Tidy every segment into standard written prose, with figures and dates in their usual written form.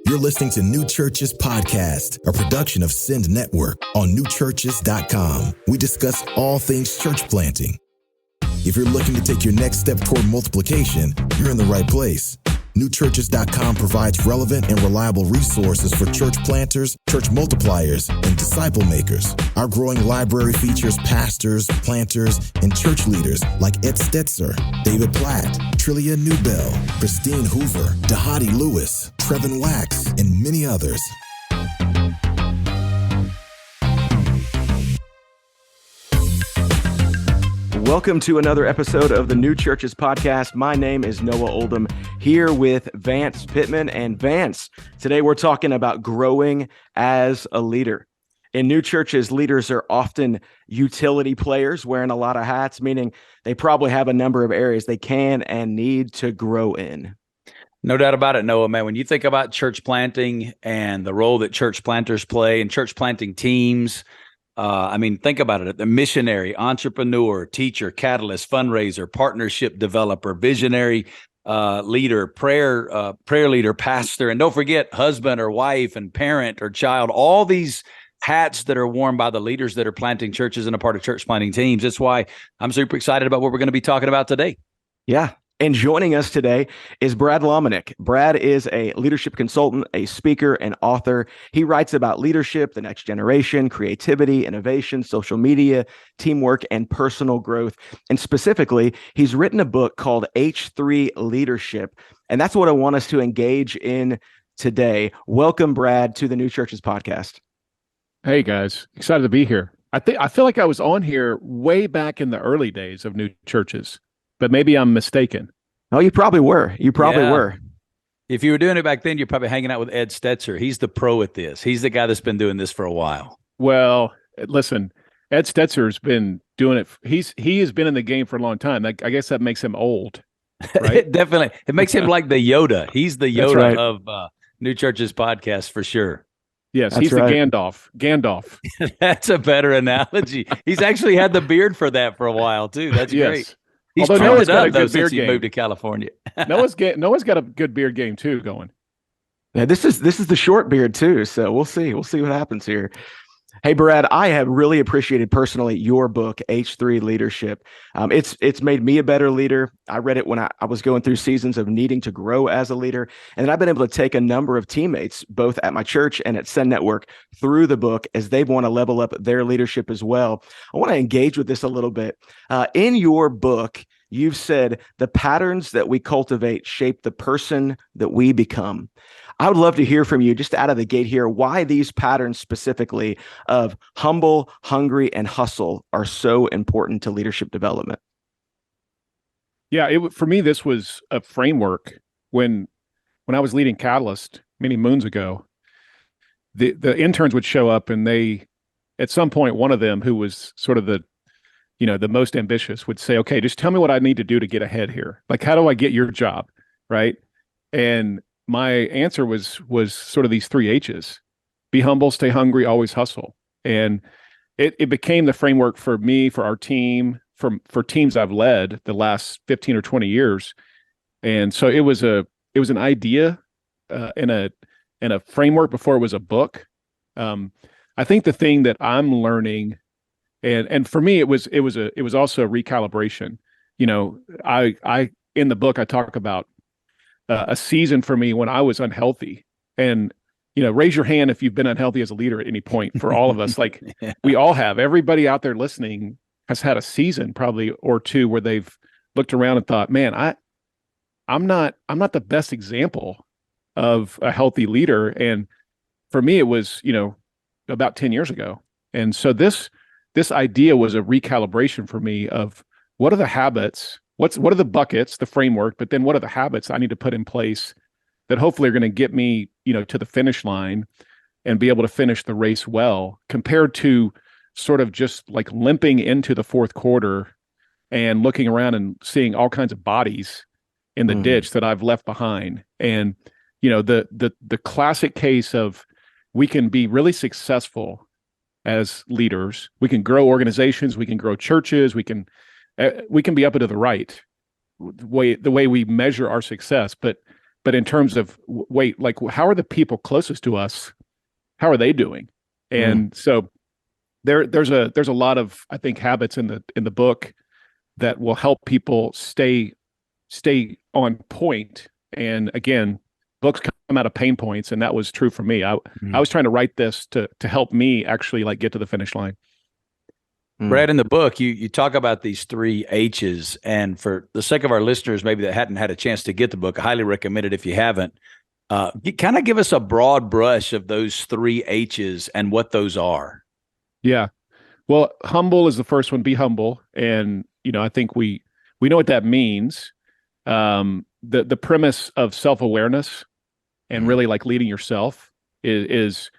You're listening to New Churches Podcast, a production of Send Network on newchurches.com. We discuss all things church planting. If you're looking to take your next step toward multiplication, you're in the right place. Newchurches.com provides relevant and reliable resources for church planters, church multipliers, and disciple makers. Our growing library features pastors, planters, and church leaders like Ed Stetzer, David Platt, Trillia Newbell, Christine Hoover, Dahadi Lewis, Trevin Wax, and many others. Welcome to another episode of the New Churches Podcast. My name is Noah Oldham, here with Vance Pitman. And Vance, today we're talking about growing as a leader. In New Churches, leaders are often utility players wearing a lot of hats, meaning they probably have a number of areas they can and need to grow in. No doubt about it, Noah, man. When you think about church planting and the role that church planters play and church planting teams, think about it. The missionary, entrepreneur, teacher, catalyst, fundraiser, partnership developer, visionary leader, prayer leader, pastor, and don't forget husband or wife and parent or child, all these hats that are worn by the leaders that are planting churches and a part of church planting teams. That's why I'm super excited about what we're going to be talking about today. Yeah. And joining us today is Brad Lomenick. Brad is a leadership consultant, a speaker, and author. He writes about leadership, the next generation, creativity, innovation, social media, teamwork, and personal growth. And specifically, he's written a book called H3 Leadership. And that's what I want us to engage in today. Welcome, Brad, to the New Churches Podcast. Hey, guys. Excited to be here. I feel like I was on here way back in the early days of New Churches. But maybe I'm mistaken. Oh, you probably were. You probably were. If you were doing it back then, you're probably hanging out with Ed Stetzer. He's the pro at this. He's the guy that's been doing this for a while. Well, listen, Ed Stetzer's been doing it. He has been in the game for a long time. I guess that makes him old, right? Definitely. It makes him like the Yoda. He's the Yoda right. of New Churches Podcast for sure. Yes, That's he's right. the Gandalf. That's a better analogy. He's actually had the beard for that for a while, too. That's great. He's Although turned Noah's it got up, a though, good beard since he game. moved to California. Noah's got a good beard game, too, going. Yeah, this is the short beard, too. So we'll see. We'll see what happens here. Hey, Brad, I have really appreciated personally your book, H3 Leadership. It's made me a better leader. I read it when I was going through seasons of needing to grow as a leader. And then I've been able to take a number of teammates, both at my church and at Send Network, through the book as they want to level up their leadership as well. I want to engage with this a little bit. In your book, you've said the patterns that we cultivate shape the person that we become. I would love to hear from you just out of the gate here, why these patterns specifically of humble, hungry, and hustle are so important to leadership development. Yeah, for me, this was a framework when I was leading Catalyst many moons ago. The interns would show up, and at some point, one of them, who was sort of the most ambitious, would say, "Okay, just tell me what I need to do to get ahead here. Like, how do I get your job?" Right? And my answer was sort of these 3 H's: be humble, stay hungry, always hustle. And it became the framework for me, for our team, for teams I've led the last 15 or 20 years. And so it was an idea and a framework before it was a book. I think the thing that I'm learning, and for me it was also a recalibration. I in the book I talk about a season for me when I was unhealthy. And, raise your hand if you've been unhealthy as a leader at any point. For all of us, like we all have. Everybody out there listening has had a season probably or two where they've looked around and thought, man, I'm not the best example of a healthy leader. And for me, it was, about 10 years ago. And so this idea was a recalibration for me of what are the habits, what are the buckets, the framework, but then what are the habits I need to put in place that hopefully are going to get me, to the finish line and be able to finish the race well, compared to sort of just like limping into the fourth quarter and looking around and seeing all kinds of bodies in the ditch that I've left behind. And, the classic case of we can be really successful as leaders. We can grow organizations, we can grow churches, we can be up and to the right, the way we measure our success. But but in terms of wait, like how are the people closest to us? How are they doing? And so there's a lot of, I think, habits in the book that will help people stay on point. And again, books come out of pain points, and that was true for me. I was trying to write this to help me actually like get to the finish line. Brad, in the book, you talk about these 3 H's, and for the sake of our listeners, maybe that hadn't had a chance to get the book, I highly recommend it if you haven't. You kind of give us a broad brush of those 3 H's and what those are. Yeah. Well, humble is the first one. Be humble, and I think we know what that means. The premise of self-awareness and really like leading yourself is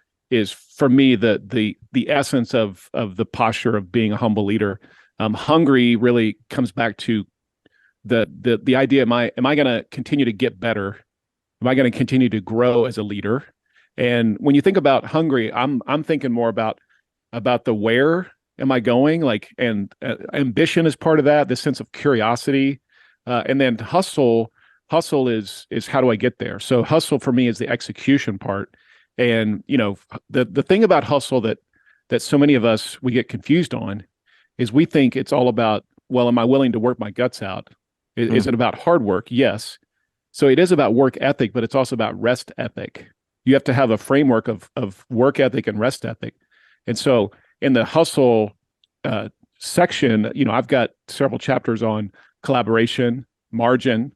for me the essence of the posture of being a humble leader. Hungry really comes back to the idea: am I going to continue to get better? Am I going to continue to grow as a leader? And when you think about hungry, I'm thinking more about the where am I going, like, and ambition is part of that, the sense of curiosity, and then hustle is how do I get there? So hustle for me is the execution part. And the thing about hustle that so many of us we get confused on is we think it's all about, well, am I willing to work my guts out? Is it about hard work? Yes. So it is about work ethic, but it's also about rest ethic. You have to have a framework of work ethic and rest ethic. And so in the hustle section, I've got several chapters on collaboration, margin,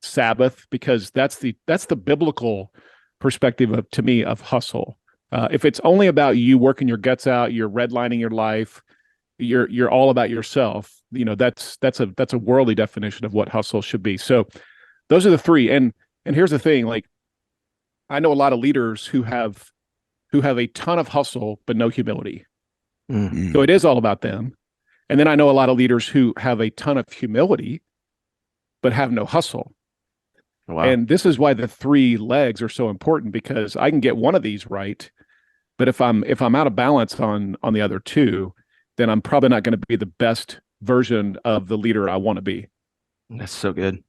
Sabbath, because that's the biblical perspective to me of hustle. If it's only about you working your guts out, you're redlining your life, you're all about yourself, that's a worldly definition of what hustle should be. So those are the 3. And here's the thing, like, I know a lot of leaders who have a ton of hustle but no humility. So it is all about them. And then I know a lot of leaders who have a ton of humility but have no hustle. Wow. And this is why the 3 legs are so important, because I can get one of these right, but if I'm out of balance on the other 2, then I'm probably not going to be the best version of the leader I want to be. That's so good.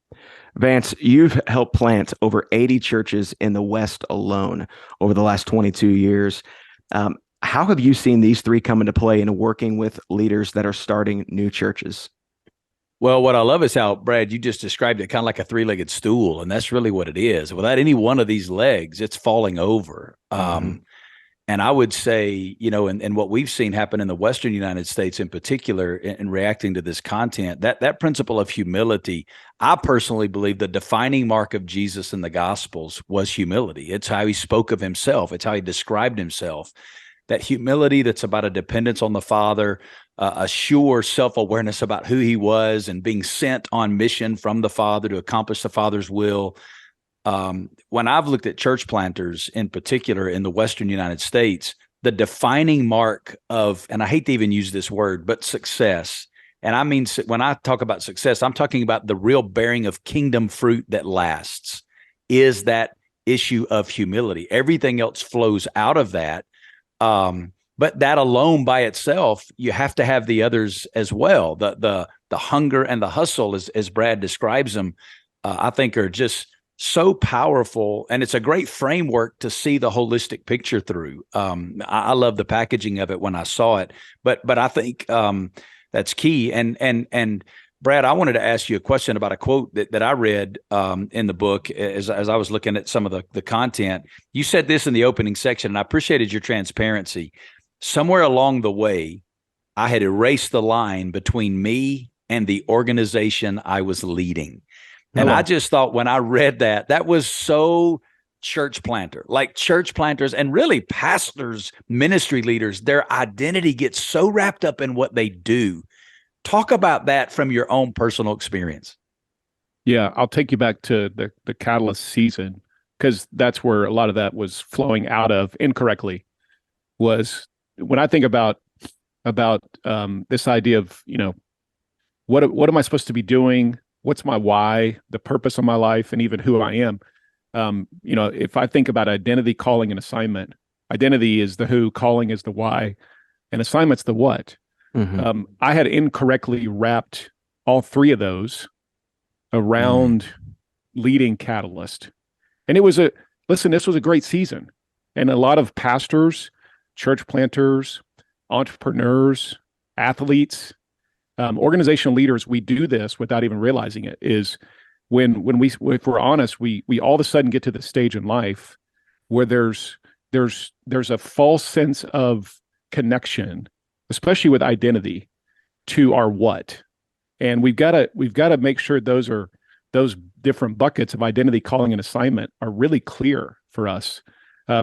Vance, you've helped plant over 80 churches in the West alone over the last 22 years. How have you seen these 3 come into play in working with leaders that are starting new churches? Well, what I love is how, Brad, you just described it kind of like a 3-legged stool, and that's really what it is. Without any one of these legs, it's falling over. And I would say, and what we've seen happen in the Western United States in particular in reacting to this content, that principle of humility, I personally believe the defining mark of Jesus in the Gospels was humility. It's how he spoke of himself. It's how he described himself. That humility that's about a dependence on the Father, a sure self-awareness about who he was and being sent on mission from the Father to accomplish the Father's will. When I've looked at church planters in particular in the Western United States, the defining mark of, and I hate to even use this word, but success. And I mean, when I talk about success, I'm talking about the real bearing of kingdom fruit that lasts, is that issue of humility. Everything else flows out of that. But that alone by itself, you have to have the others as well. The hunger and the hustle, as Brad describes them, I think are just so powerful. And it's a great framework to see the holistic picture through. I love the packaging of it when I saw it, but I think that's key. And Brad, I wanted to ask you a question about a quote that I read in the book as I was looking at some of the content. You said this in the opening section, and I appreciated your transparency. Somewhere along the way, I had erased the line between me and the organization I was leading. And I just thought when I read that was so church planter, like church planters and really pastors, ministry leaders, their identity gets so wrapped up in what they do. Talk about that from your own personal experience. Yeah, I'll take you back to the Catalyst season, because that's where a lot of that was flowing out of incorrectly. Was when I think about this idea of, what am I supposed to be doing? What's my why, the purpose of my life, and even who I am? If I think about identity, calling, and assignment, identity is the who, calling is the why, and assignment's the what. Mm-hmm. I had incorrectly wrapped all 3 of those around leading Catalyst. And this was a great season. And a lot of pastors, church planters, entrepreneurs, athletes, organizational leaders, we do this without even realizing it. Is if we're honest, we all of a sudden get to the stage in life where there's a false sense of connection, especially with identity, to our what. And we've got to make sure those different buckets of identity, calling, and assignment are really clear for us.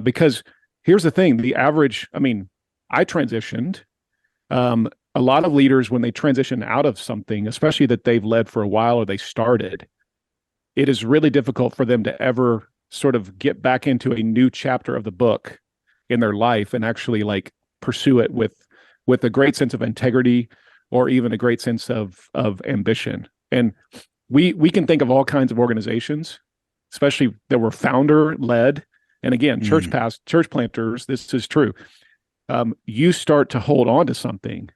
Because here's the thing: I transitioned. A lot of leaders, when they transition out of something, especially that they've led for a while or they started, it is really difficult for them to ever sort of get back into a new chapter of the book in their life and actually like pursue it with a great sense of integrity or even a great sense of ambition. And we can think of all kinds of organizations, especially that were founder led. And again, church planters, this is true. You start to hold on to something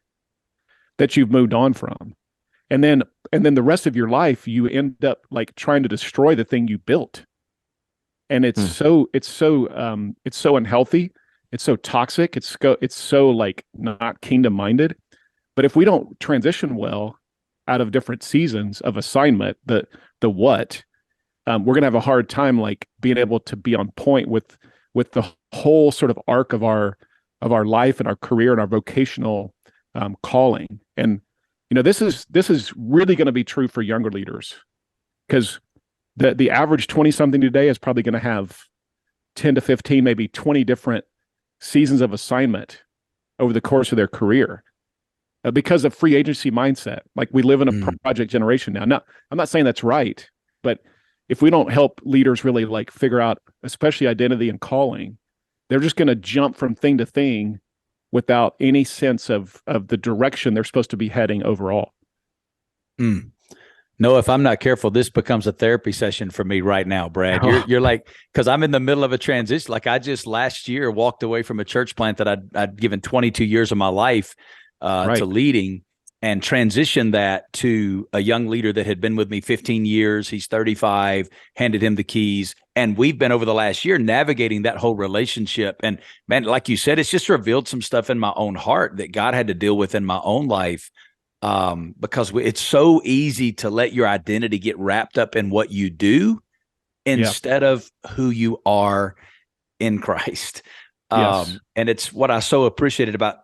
that you've moved on from. And then the rest of your life, you end up like trying to destroy the thing you built. And it's so unhealthy. It's so toxic. It's so like not kingdom minded. But if we don't transition well out of different seasons of assignment, the what, we're going to have a hard time like being able to be on point with the whole sort of arc of our life and our career and our vocational calling. And this is really going to be true for younger leaders, because the average 20-something today is probably going to have 10 to 15, maybe 20 different seasons of assignment over the course of their career, because of free agency mindset. Like, we live in a project generation now. Now, I'm not saying that's right, but if we don't help leaders really like figure out, especially identity and calling, they're just going to jump from thing to thing without any sense of the direction they're supposed to be heading overall. No, if I'm not careful, this becomes a therapy session for me right now, Brad. You're like, because I'm in the middle of a transition. Like, I just last year walked away from a church plant that I'd given 22 years of my life to leading, and transitioned that to a young leader that had been with me 15 years. He's 35, handed him the keys. And we've been over the last year navigating that whole relationship. And man, like you said, it's just revealed some stuff in my own heart that God had to deal with in my own life. Because it's so easy to let your identity get wrapped up in what you do instead of who you are in Christ. And it's what I so appreciated about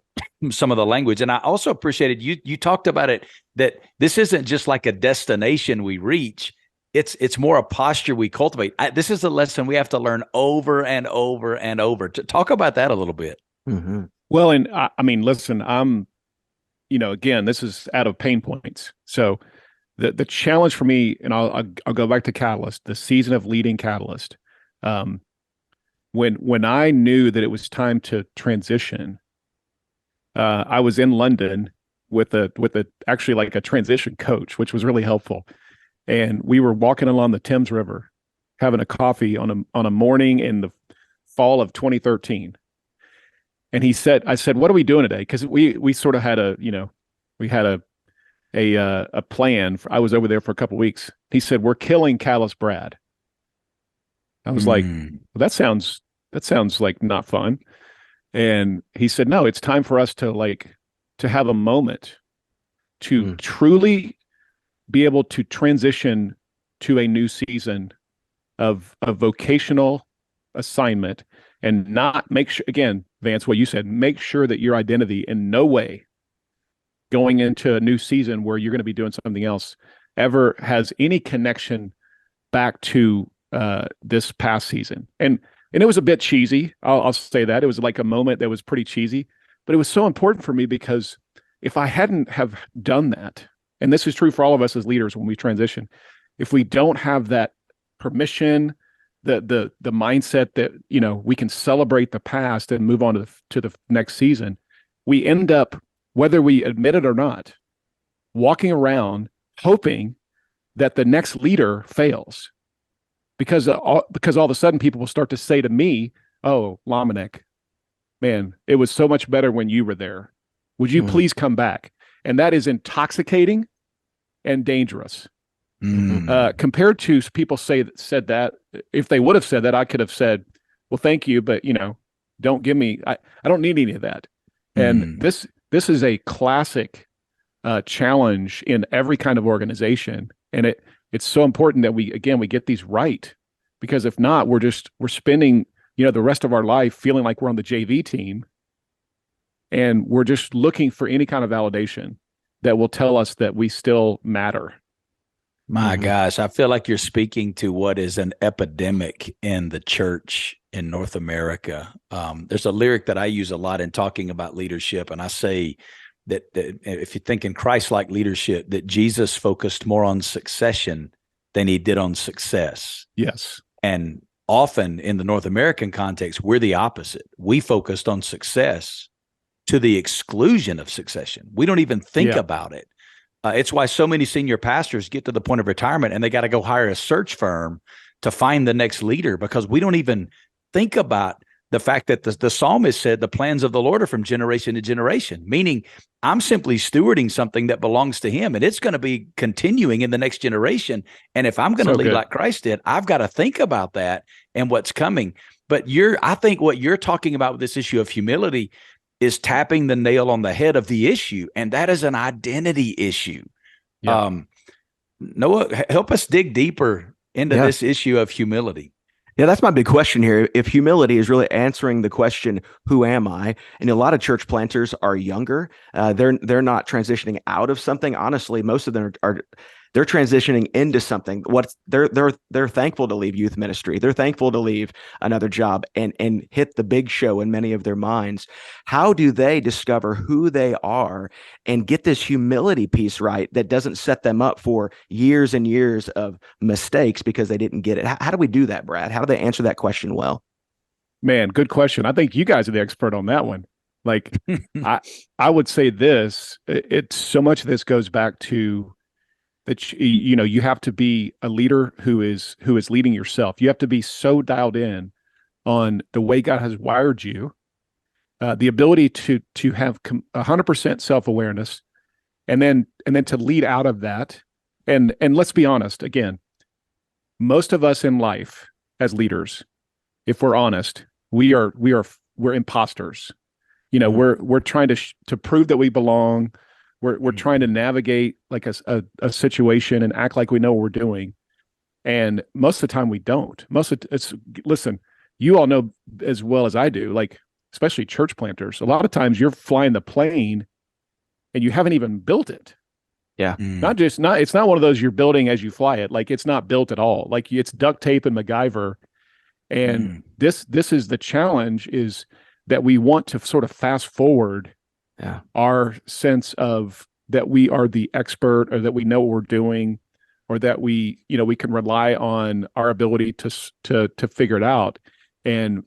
some of the language. And I also appreciated you talked about it, that this isn't just like a destination we reach. It's more a posture we cultivate. This is a lesson we have to learn over and over and over. To talk about that a little bit. Mm-hmm. Well, and I mean, listen, again, this is out of pain points. So the challenge for me, and I'll go back to Catalyst, the season of leading Catalyst. When I knew that it was time to transition, I was in London with actually like a transition coach, which was really helpful. And we were walking along the Thames River, having a coffee on a morning in the fall of 2013. And I said, what are we doing today? Because we sort of had a plan. I was over there for a couple of weeks. He said, we're killing Callous Brad. I was like, well, that sounds like not fun. And he said, no, it's time for us to have a moment to truly be able to transition to a new season of vocational assignment, and not make sure, again, Vance, what you said, make sure that your identity in no way going into a new season where you're going to be doing something else ever has any connection back to this past season. And it was a bit cheesy. I'll say that. It was like a moment that was pretty cheesy, but it was so important for me, because if I hadn't have done that, and this is true for all of us as leaders when we transition, if we don't have that permission, the mindset that, we can celebrate the past and move on to the next season, we end up, whether we admit it or not, walking around hoping that the next leader fails. Because all of a sudden people will start to say to me, oh, Lomenick, man, it was so much better when you were there. Would you please come back? And that is intoxicating and dangerous, Compared to people said that, if they would have said that, I could have said, well, thank you, but don't give me, I don't need any of that. And this is a classic challenge in every kind of organization. And it's so important that we get these right, because if not, we're spending, the rest of our life feeling like we're on the JV team, and we're just looking for any kind of validation that will tell us that we still matter. My gosh, I feel like you're speaking to what is an epidemic in the church in North America. There's a lyric that I use a lot in talking about leadership, and I say that if you think in Christ-like leadership, that Jesus focused more on succession than he did on success. Yes. And often in the North American context, we're the opposite. We focused on success to the exclusion of succession. We don't even think about it. It's why so many senior pastors get to the point of retirement and they got to go hire a search firm to find the next leader, because we don't even think about the fact that the psalmist said the plans of the Lord are from generation to generation, meaning I'm simply stewarding something that belongs to him, and it's going to be continuing in the next generation. And if I'm going to lead like Christ did, I've got to think about that and what's coming. But I think what you're talking about with this issue of humility is tapping the nail on the head of the issue, and that is an identity issue. Yeah. Noah, help us dig deeper into this issue of humility. Yeah, that's my big question here. If humility is really answering the question, who am I? And a lot of church planters are younger. They're not transitioning out of something. Honestly, most of them they're transitioning into something. They're thankful to leave youth ministry. They're thankful to leave another job and hit the big show in many of their minds. How do they discover who they are and get this humility piece right that doesn't set them up for years and years of mistakes because they didn't get it? How do we do that, Brad? How do they answer that question well? Man, good question. I think you guys are the expert on that one. Like, I would say this, it's so much of this goes back to that, you have to be a leader who is leading yourself. You have to be so dialed in on the way God has wired you, the ability to have 100% self-awareness, and then to lead out of that. And let's be honest, again, most of us in life as leaders, if we're honest, we're imposters. We're trying to prove that we belong. We're trying to navigate like a situation and act like we know what we're doing. And most of the time we don't. Listen, you all know as well as I do, like, especially church planters, a lot of times you're flying the plane and you haven't even built it. Yeah. It's not one of those you're building as you fly it. Like, it's not built at all. Like, it's duct tape and MacGyver. And this is the challenge, is that we want to sort of fast forward our sense of that we are the expert, or that we know what we're doing, or that we can rely on our ability to figure it out. And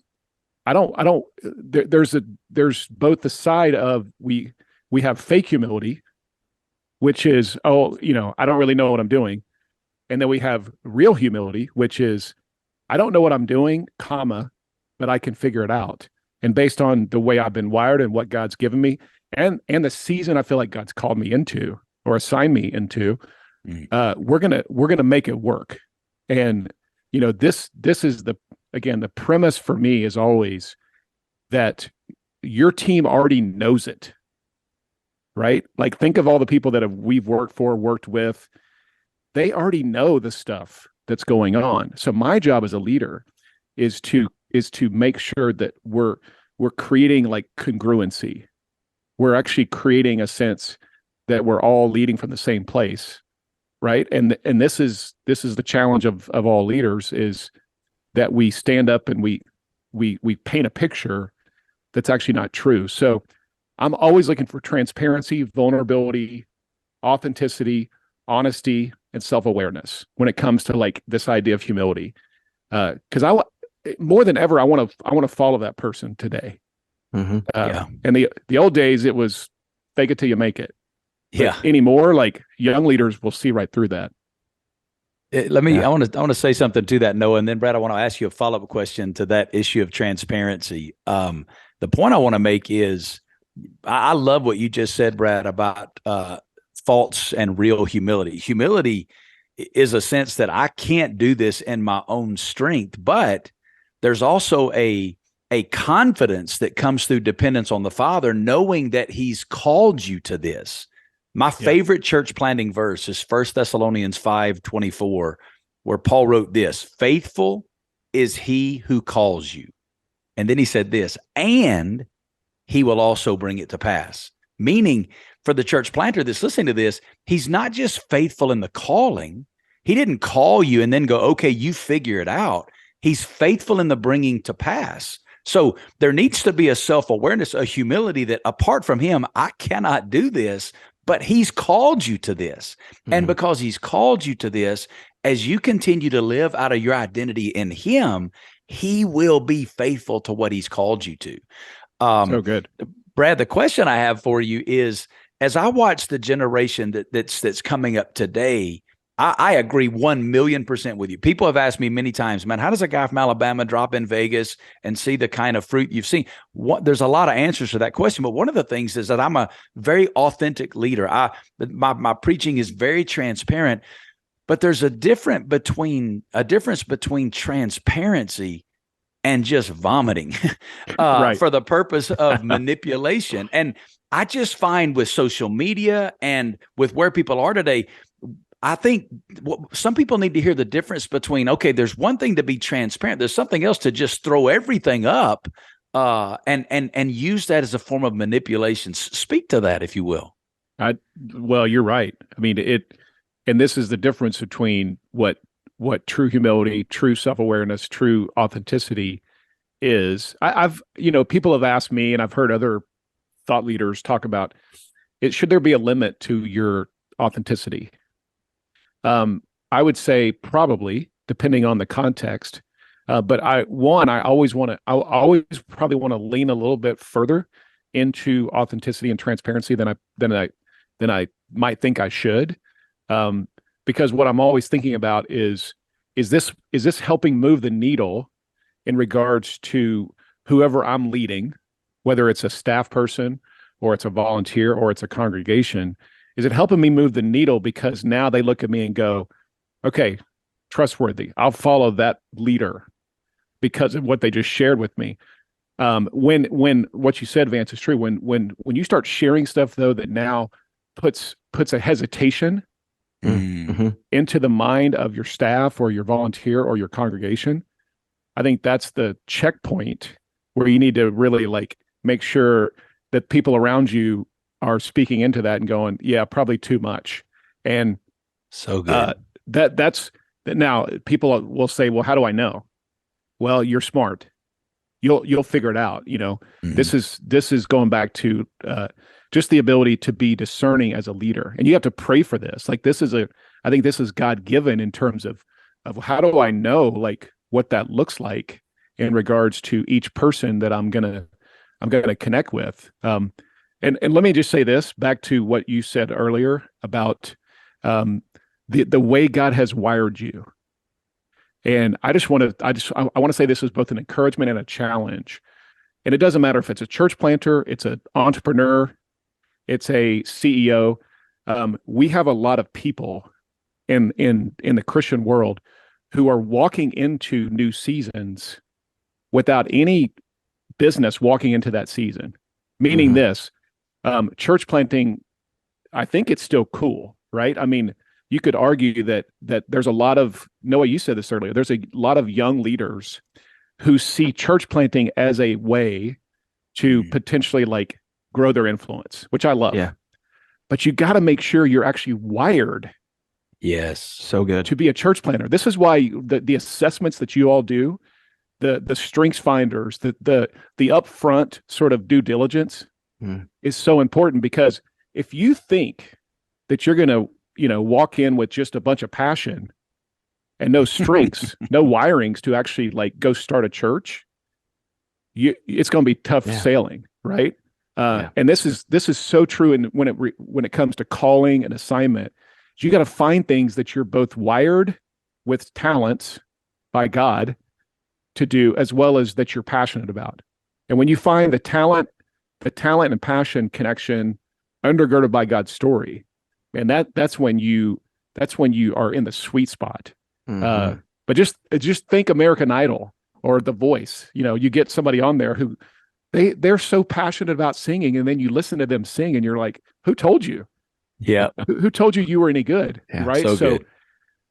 there's both the side of we have fake humility, which is, I don't really know what I'm doing. And then we have real humility, which is, I don't know what I'm doing, but I can figure it out. And based on the way I've been wired and what God's given me, and the season I feel like God's called me into or assigned me into, we're gonna make it work. And this is the premise for me is always that your team already knows it, right? Like, think of all the people that we've worked with. They already know the stuff that's going on. So my job as a leader is to make sure that we're creating like congruency. We're actually creating a sense that we're all leading from the same place, right? And this is the challenge of all leaders, is that we stand up and we paint a picture that's actually not true. So I'm always looking for transparency, vulnerability, authenticity, honesty, and self-awareness when it comes to like this idea of humility. Because more than ever, I want to follow that person today. And the old days, it was fake it till you make it. But anymore, like, young leaders will see right through that. I want to say something to that, Noah, and then Brad, I want to ask you a follow-up question to that issue of transparency. The point I want to make is, I love what you just said, Brad, about false and real humility. Humility is a sense that I can't do this in my own strength, but there's also a confidence that comes through dependence on the Father, knowing that he's called you to this. My favorite church planting verse is 1 Thessalonians 5:24, where Paul wrote this: faithful is he who calls you. And then he said this, and he will also bring it to pass. Meaning, for the church planter that's listening to this, he's not just faithful in the calling. He didn't call you and then go, okay, you figure it out. He's faithful in the bringing to pass. So there needs to be a self-awareness, a humility that apart from him, I cannot do this, but he's called you to this. Mm-hmm. And because he's called you to this, as you continue to live out of your identity in him, he will be faithful to what he's called you to. So good. Brad, the question I have for you is, as I watch the generation that's coming up today, I agree 1,000,000% with you. People have asked me many times, man, how does a guy from Alabama drop in Vegas and see the kind of fruit you've seen? There's a lot of answers to that question, but one of the things is that I'm a very authentic leader. My preaching is very transparent, but there's a difference between transparency and just vomiting for the purpose of manipulation. And I just find with social media and with where people are today, I think some people need to hear the difference between, okay, there's one thing to be transparent. There's something else to just throw everything up and use that as a form of manipulation. Speak to that, if you will. Well, you're right. I mean, and this is the difference between what true humility, true self-awareness, true authenticity is. People have asked me, and I've heard other thought leaders talk about it. Should there be a limit to your authenticity? I would say probably, depending on the context. But I always probably want to lean a little bit further into authenticity and transparency than I might think I should. Because what I'm always thinking about is this helping move the needle in regards to whoever I'm leading, whether it's a staff person or it's a volunteer or it's a congregation? Is it helping me move the needle because now they look at me and go, okay, trustworthy, I'll follow that leader because of what they just shared with me. When what you said, Vance, is true, when you start sharing stuff though that now puts a hesitation into the mind of your staff or your volunteer or your congregation, I think that's the checkpoint where you need to really make sure that people around you are speaking into that and going, yeah, probably too much. And so good. That's now people will say, well, how do I know? Well, you're smart. You'll figure it out. This is going back to just the ability to be discerning as a leader. And you have to pray for this. I think this is God given in terms of how do I know what that looks like in regards to each person that I'm gonna connect with. And let me just say this back to what you said earlier about the way God has wired you. And I want to say this is both an encouragement and a challenge. And it doesn't matter if it's a church planter, it's an entrepreneur, it's a CEO. We have a lot of people in the Christian world who are walking into new seasons without any business walking into that season. Meaning this, church planting, I think it's still cool, right? I mean, you could argue that there's a lot of, Noah, you said this earlier, there's a lot of young leaders who see church planting as a way to potentially grow their influence, which I love. Yeah. But you got to make sure you're actually wired. Yes. So good. To be a church planter. This is why the assessments that you all do, the strengths finders, the upfront sort of due diligence is so important, because if you think that you're going to, walk in with just a bunch of passion and no strengths, no wirings to actually go start a church, it's going to be tough sailing, right? And this is so true. And when it comes to calling and assignment, you got to find things that you're both wired with talents by God to do, as well as that you're passionate about. And when you find the talent and passion connection undergirded by God's story, and that's when you That's when you are in the sweet spot. Mhm. But just think American Idol or The Voice. You get somebody on there who they're so passionate about singing, and then you listen to them sing, and you're like, who told you? Yeah. Who told you you were any good? Yeah, right. so good.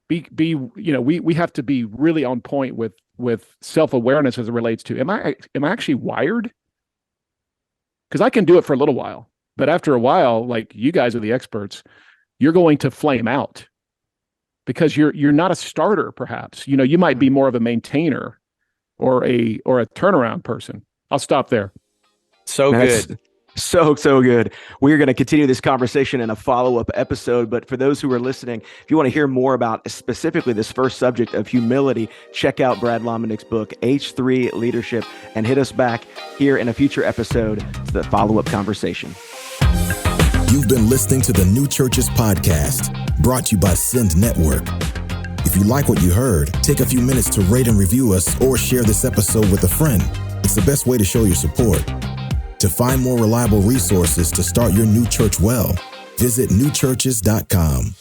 We have to be really on point with self-awareness as it relates to, am I actually wired? Because I can do it for a little while, but after a while, like you guys are the experts, you're going to flame out because you're not a starter. Perhaps, you might be more of a maintainer or a turnaround person. I'll stop there. So That's good. so good. We're going to continue this conversation in a follow-up episode. But for those who are listening, if you want to hear more about specifically this first subject of humility, check out Brad Lomenick's book, H3 Leadership, and hit us back here in a future episode to the follow-up conversation. You've been listening to the New Churches Podcast, brought to you by Send Network. If you like what you heard, take a few minutes to rate and review us or share this episode with a friend. It's the best way to show your support. To find more reliable resources to start your new church well, visit newchurches.com.